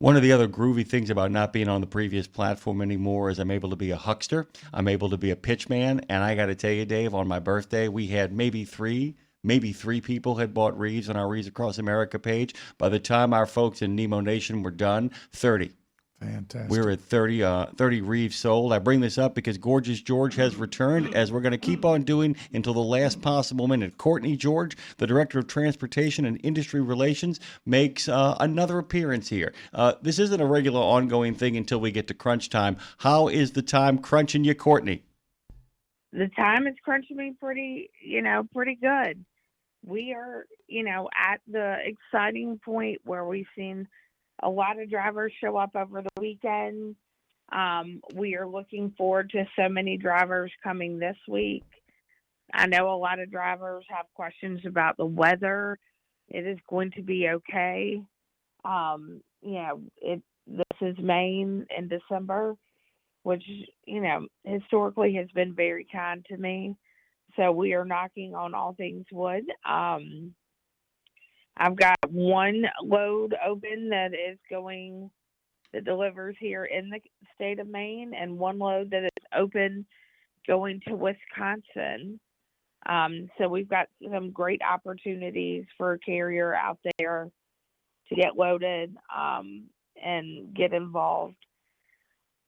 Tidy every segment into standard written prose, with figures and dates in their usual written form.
One of the other groovy things about not being on the previous platform anymore is I'm able to be a huckster. I'm able to be a pitch man. And I got to tell you, Dave, on my birthday, we had maybe three people had bought Wreaths on our Wreaths Across America page. By the time our folks in Nemo Nation were done, 30. We were Fantastic. at 30 Reeves sold. I bring this up because Gorgeous George has returned, as we're going to keep on doing until the last possible minute. Courtney George, the Director of Transportation and Industry Relations, makes another appearance here. This isn't a regular ongoing thing until we get to crunch time. How is the time crunching you, Courtney? The time is crunching me pretty good. We are, at the exciting point where we've seen a lot of drivers show up over the weekend. We are looking forward to so many drivers coming this week. I know a lot of drivers have questions about the weather. It is going to be okay. This is Maine in December, which, historically has been very kind to me. So we are knocking on all things wood. I've got one load open that delivers here in the state of Maine, and one load that is open going to Wisconsin. So we've got some great opportunities for a carrier out there to get loaded and get involved.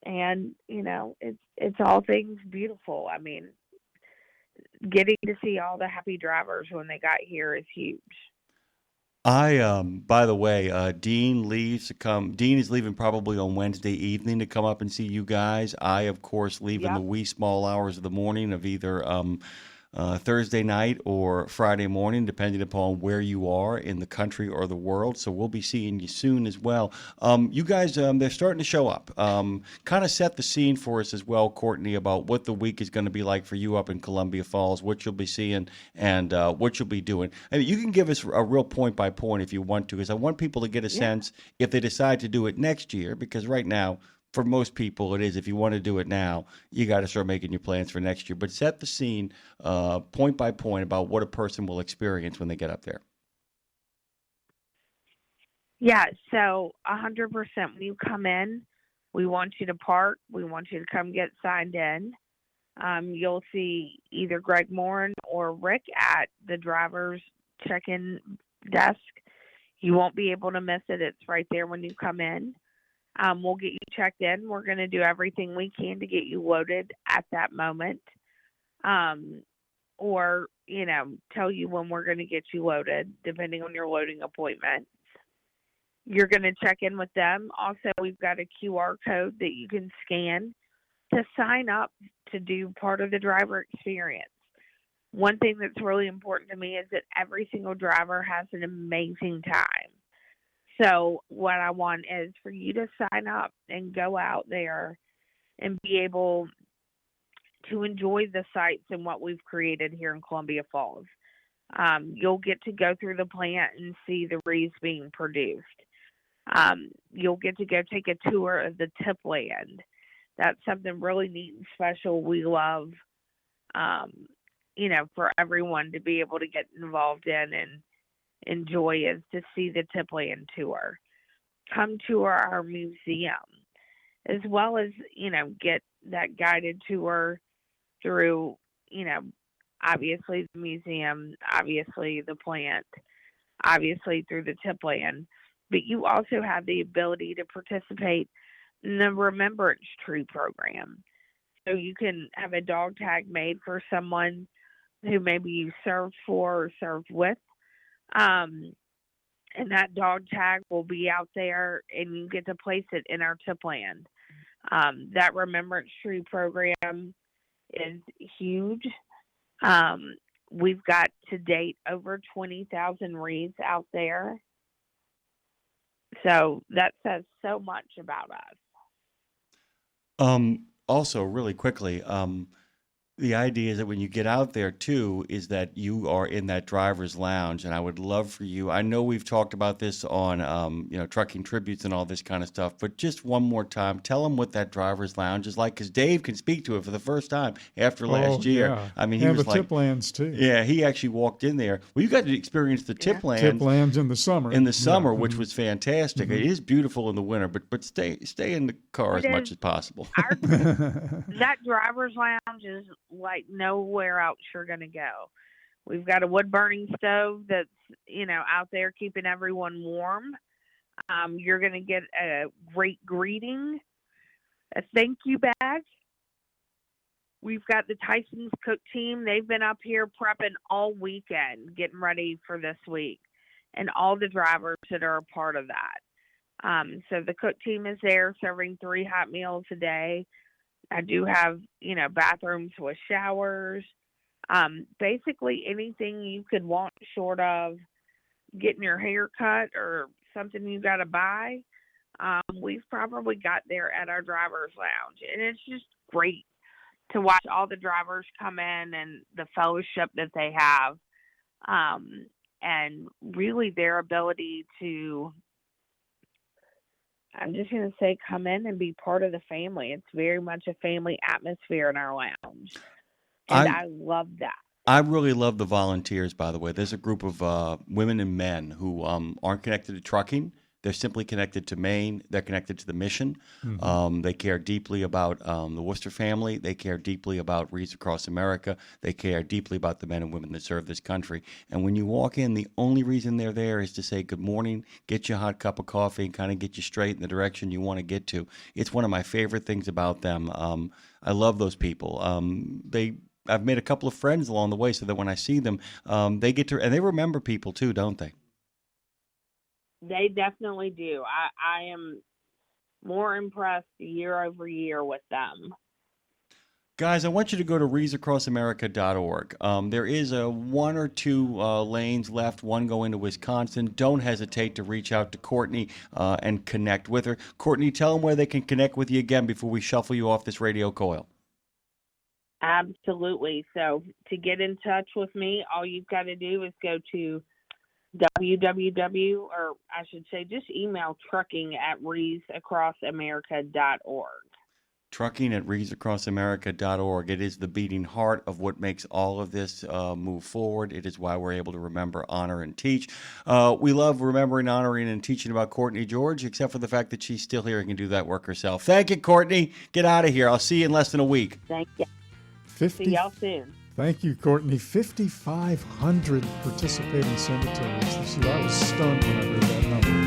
And, it's all things beautiful. I mean, getting to see all the happy drivers when they got here is huge. By the way, Dean leaves to come. Dean is leaving probably on Wednesday evening to come up and see you guys. I, of course, leave in the Yep. wee small hours of the morning of either Thursday night or Friday morning, depending upon where you are in the country or the world. So we'll be seeing you soon as well. You guys, they're starting to show up. Kind of set the scene for us as well, Courtney, about what the week is going to be like for you up in Columbia Falls, what you'll be seeing, and what you'll be doing. And you can give us a real point by point if you want to, because I want people to get a Yeah. sense if they decide to do it next year, because right now, for most people, it is if you want to do it now, you got to start making your plans for next year. But set the scene point by point about what a person will experience when they get up there. Yeah. So 100% when you come in, we want you to park. We want you to come get signed in. You'll see either Greg Morin or Rick at the driver's check-in desk. You won't be able to miss it. It's right there when you come in. We'll get you checked in. We're going to do everything we can to get you loaded at that moment, or, tell you when we're going to get you loaded, depending on your loading appointment. You're going to check in with them. Also, we've got a QR code that you can scan to sign up to do part of the driver experience. One thing that's really important to me is that every single driver has an amazing time. So what I want is for you to sign up and go out there and be able to enjoy the sights and what we've created here in Columbia Falls. You'll get to go through the plant and see the wreaths being produced. You'll get to go take a tour of the tip land. That's something really neat and special we love, for everyone to be able to get involved in and enjoy, is to see the tip land tour. Come tour our museum, as well as, get that guided tour through, obviously the museum, obviously the plant, obviously through the tip land. But you also have the ability to participate in the Remembrance Tree program. So you can have a dog tag made for someone who maybe you served for or served with. And that dog tag will be out there, and you get to place it in our tip land. That Remembrance Tree program is huge. We've got to date over 20,000 wreaths out there. So that says so much about us. Also, really quickly, The idea is that when you get out there too, is that you are in that driver's lounge, and I would love for you. I know we've talked about this on, trucking tributes and all this kind of stuff, but just one more time, tell them what that driver's lounge is like, because Dave can speak to it for the first time after Oh, last year. yeah. I mean, he And the was like, tip lands, too. yeah, he actually walked in there. Well, you got to experience the tip Yeah. Tip lands lands in the summer. in the Yeah. summer, which was fantastic. It is beautiful in the winter, but stay in the car It as much is. as possible. Our that driver's lounge is like nowhere else you're going to go. We've got a wood burning stove that's out there keeping everyone warm. You're going to get a great greeting, a thank you bag. We've got the Tyson's cook team. They've been up here prepping all weekend, getting ready for this week, and all the drivers that are a part of that. So the cook team is there serving 3 hot meals a day. I do have, bathrooms with showers. Basically anything you could want short of getting your hair cut or something you got to buy. We've probably got there at our driver's lounge, and it's just great to watch all the drivers come in and the fellowship that they have, and really their ability to, I'm just going to say, come in and be part of the family. It's very much a family atmosphere in our lounge, and I love that. I really love the volunteers, by the way. There's a group of women and men who aren't connected to trucking. They're simply connected to Maine. They're connected to the mission. They care deeply about the Worcester family. They care deeply about Wreaths Across America. They care deeply about the men and women that serve this country. And when you walk in, the only reason they're there is to say good morning, get you a hot cup of coffee, and kind of get you straight in the direction you want to get to. It's one of my favorite things about them. I love those people. I've made a couple of friends along the way, so that when I see them, they get to, and they remember people too, don't they? They definitely do. I am more impressed year over year with them. Guys, I want you to go to wreathsacrossamerica.org. There is 1 or 2 lanes left, one going to Wisconsin. Don't hesitate to reach out to Courtney and connect with her. Courtney, tell them where they can connect with you again before we shuffle you off this radio coil. Absolutely. So to get in touch with me, all you've got to do is go to or I should say just email trucking@wreathsacrossamerica.org. Trucking@wreathsacrossamerica.org. It is the beating heart of what makes all of this move forward. It is why we're able to remember, honor, and teach. We love remembering, honoring, and teaching about Courtney George, except for the fact that she's still here and can do that work herself. Thank you, Courtney. Get out of here. I'll see you in less than a week. Thank you. See y'all soon. Thank you, Courtney. 5,500 participating cemeteries. I was stunned when I read that number.